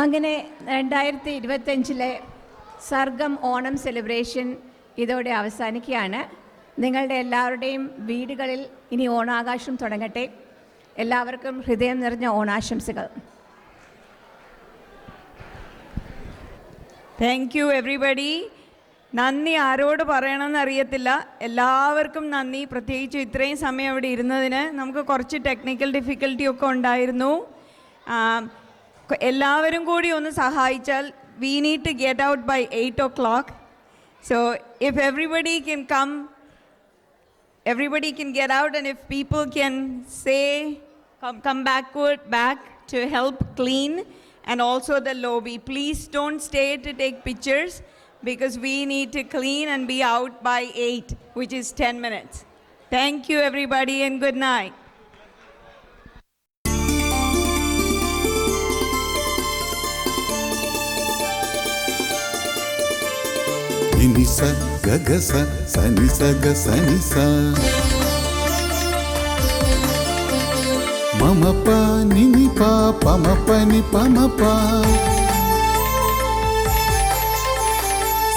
അങ്ങനെ 2025 സർഗം ഓണം സെലിബ്രേഷൻ ഇതോടെ അവസാനിക്കുകയാണ്. നിങ്ങളുടെ എല്ലാവരുടെയും വീടുകളിൽ ഇനി ഓണാഘോഷം തുടങ്ങട്ടെ. എല്ലാവർക്കും ഹൃദയം നിറഞ്ഞ ഓണാശംസകൾ. Thank you everybody. നന്ദി ആരോട് പറയണമെന്ന് അറിയത്തില്ല. എല്ലാവർക്കും നന്ദി, പ്രത്യേകിച്ച് ഇത്രയും സമയം ഇവിടെ ഇരുന്നതിന്. നമുക്ക് കുറച്ച് ടെക്നിക്കൽ ഡിഫിക്കൽറ്റി ഒക്കെ ഉണ്ടായിരുന്നു. എല്ലാവരും കൂടി ഒന്ന് സഹായിച്ചാൽ we need to get out by 8 o'clock. So if everybody can come, everybody can get out, and if people can say come back to help clean, and also the lobby. Please don't stay to take pictures because we need to clean and be out by 8, which is 10 minutes. Thank you everybody and good night. Nisa gagasa sanisa gasanisa mama pa nini pa pama pa ni pama pa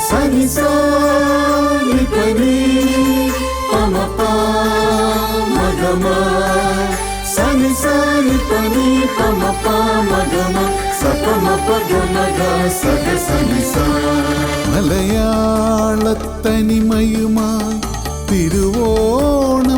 sanisa ni pani pama pa magama sanisa ni pani pama pa magama sapama pa gamaga saga sanisa മലയാളത്തനിമയുമായി തിരുവോണ